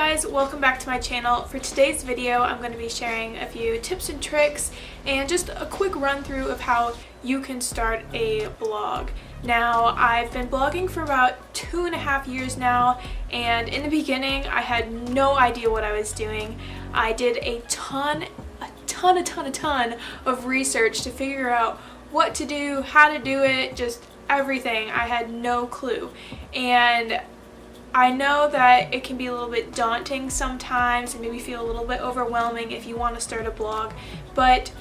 guys, welcome back to my channel. For today's video, I'm going to be sharing a few tips and tricks and just a quick run through of how you can start a blog. Now, I've been blogging for about 2.5 years now, and in the beginning, I had no idea what I was doing. I did a ton of research to figure out what to do, how to do it, just everything. I had no clue. And I know that it can be a little bit daunting sometimes and maybe feel a little bit overwhelming if you want to start a blog, but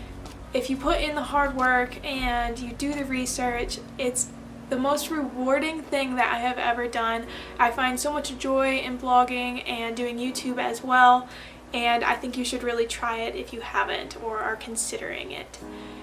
if you put in the hard work and you do the research, it's the most rewarding thing that I have ever done. I find so much joy in blogging and doing YouTube as well, and I think you should really try it if you haven't or are considering it.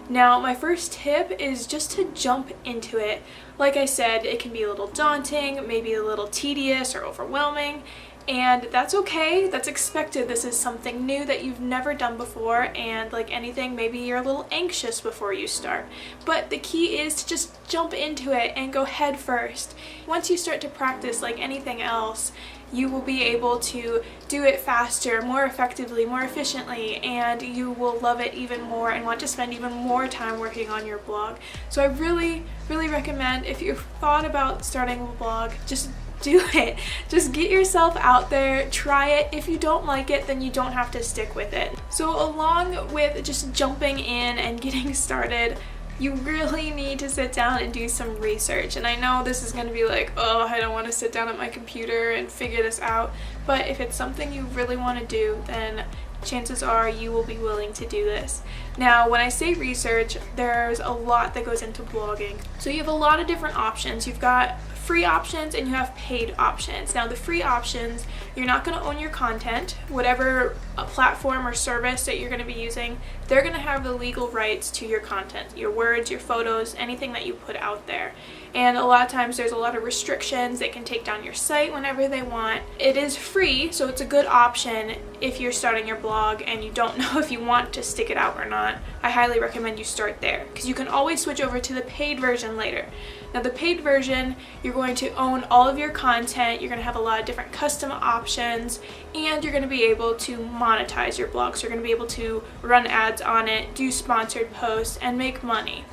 Now, my first tip is just to jump into it. Like I said, it can be a little daunting, maybe a little tedious or overwhelming, and that's okay. That's expected. This is something new that you've never done before, and like anything, maybe you're a little anxious before you start. But the key is to just jump into it and go head first. Once you start to practice like anything else, you will be able to do it faster, more effectively, more efficiently, and you will love it even more and want to spend even more time working on your blog. So I really recommend, if you've thought about starting a blog, just do it. Just get yourself out there, try it. If you don't like it, then you don't have to stick with it. So along with just jumping in and getting started, you really need to sit down and do some research. And I know this is going to be like, oh, I don't want to sit down at my computer and figure this out. But if it's something you really want to do, then chances are you will be willing to do this. Now, when I say research, there's a lot that goes into blogging. So you have a lot of different options. You've got free options and you have paid options. Now, the free options, you're not going to own your content. Whatever platform or service that you're going to be using, they're going to have the legal rights to your content, your words, your photos, anything that you put out there. And a lot of times there's a lot of restrictions. They can take down your site whenever they want. It is free, so it's a good option if you're starting your blog and you don't know if you want to stick it out or not. I highly recommend you start there, because you can always switch over to the paid version later. Now, the paid version, you're going to own all of your content, you're going to have a lot of different custom options, and you're going to be able to monetize your blog. So you're going to be able to run ads on it, do sponsored posts, and make money.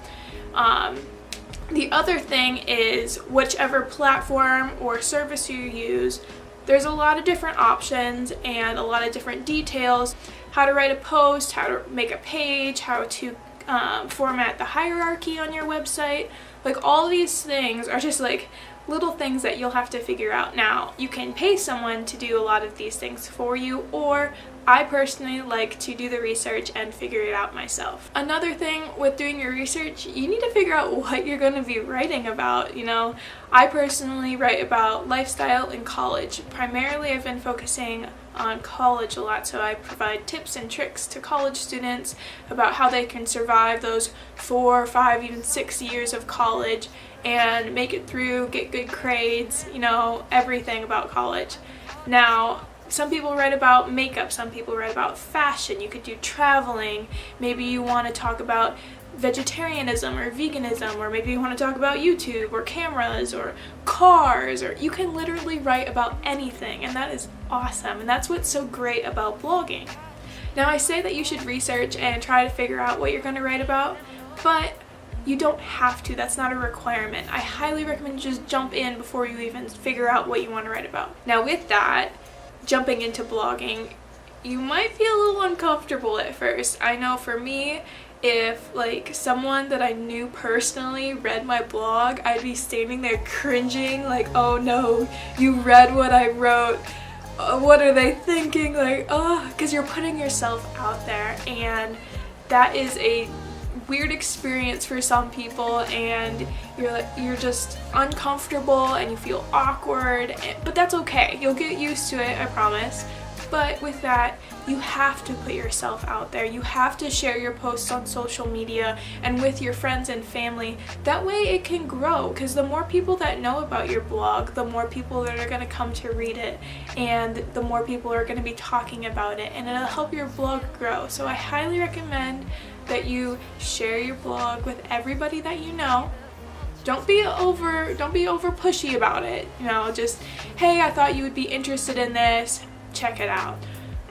The other thing is, whichever platform or service you use, there's a lot of different options and a lot of different details. How to write a post, how to make a page, how to format the hierarchy on your website. Like, all these things are just like little things that you'll have to figure out. Now, you can pay someone to do a lot of these things for you, or I personally like to do the research and figure it out myself. Another thing with doing your research, you need to figure out what you're going to be writing about. You know, I personally write about lifestyle in college. Primarily, I've been focusing on college a lot, so I provide tips and tricks to college students about how they can survive those 4, 5, even 6 years of college and make it through, get good grades, you know, everything about college. Now, some people write about makeup, some people write about fashion, you could do traveling, maybe you want to talk about vegetarianism or veganism, or maybe you want to talk about YouTube or cameras or cars, or you can literally write about anything, and that is awesome, and that's what's so great about blogging. Now, I say that you should research and try to figure out what you're going to write about, but you don't have to. That's not a requirement. I highly recommend you just jump in before you even figure out what you want to write about. Now, with that, jumping into blogging, you might feel a little uncomfortable at first. I know for me, if like someone that I knew personally read my blog, I'd be standing there cringing like, oh no, you read what I wrote. What are they thinking? Like, oh, because you're putting yourself out there, and that is a weird experience for some people, and you're just uncomfortable and you feel awkward, but that's okay. You'll get used to it, I promise. But with that, you have to put yourself out there. You have to share your posts on social media and with your friends and family. That way it can grow, because the more people that know about your blog, the more people that are going to come to read it, and the more people are going to be talking about it, and it'll help your blog grow. So I highly recommend that you share your blog with everybody that you know. Don't be over pushy about it. You know, just, hey, I thought you would be interested in this. check it out.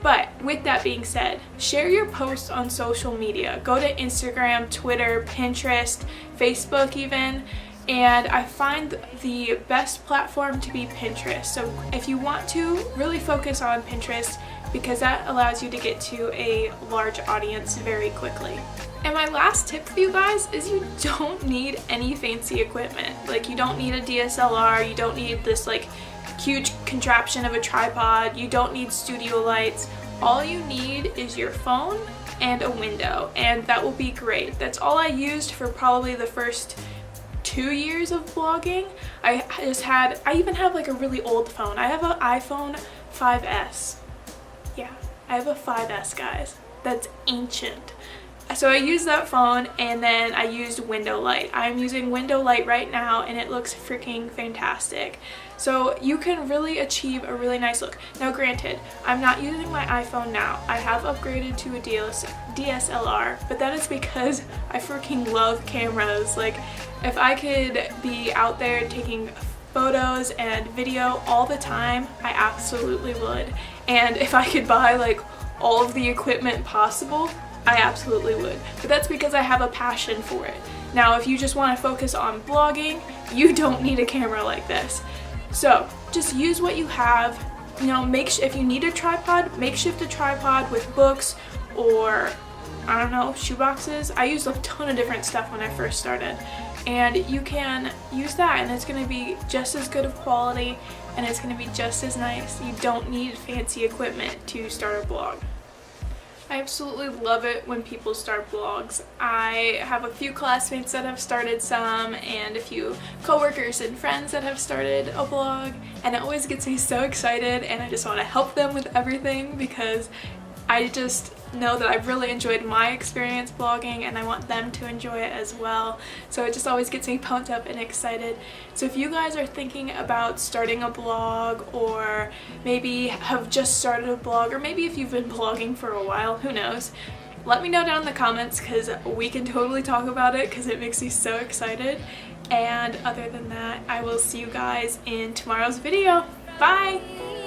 But with that being said, share your posts on social media. Go to Instagram, Twitter, Pinterest, Facebook even. And I find the best platform to be Pinterest. So if you want to, really focus on Pinterest because that allows you to get to a large audience very quickly. And my last tip for you guys is you don't need any fancy equipment. Like, you don't need a DSLR, you don't need this like huge contraption of a tripod, you don't need studio lights. All you need is your phone and a window, and that will be great. That's all I used for probably the first 2 years of vlogging. I even have like a really old phone. I have an iPhone 5S. Yeah, I have a 5S, guys. That's ancient. So I used that phone, and then I used window light. I'm using window light right now, and it looks freaking fantastic. So you can really achieve a really nice look. Now granted, I'm not using my iPhone now. I have upgraded to a DSLR, but that is because I freaking love cameras. Like, if I could be out there taking photos and video all the time, I absolutely would. And if I could buy like all of the equipment possible, I absolutely would. But that's because I have a passion for it. Now, if you just want to focus on blogging, you don't need a camera like this. So just use what you have. You know, if you need a tripod, makeshift a tripod with books or, I don't know, shoeboxes. I used a ton of different stuff when I first started. And you can use that, and it's going to be just as good of quality, and it's going to be just as nice. You don't need fancy equipment to start a blog. I absolutely love it when people start blogs. I have a few classmates that have started some, and a few coworkers and friends that have started a blog, and it always gets me so excited, and I just want to help them with everything because I just know that I've really enjoyed my experience blogging, and I want them to enjoy it as well. So it just always gets me pumped up and excited. So if you guys are thinking about starting a blog, or maybe have just started a blog, or maybe if you've been blogging for a while, who knows, let me know down in the comments because we can totally talk about it because it makes me so excited. And other than that, I will see you guys in tomorrow's video. Bye!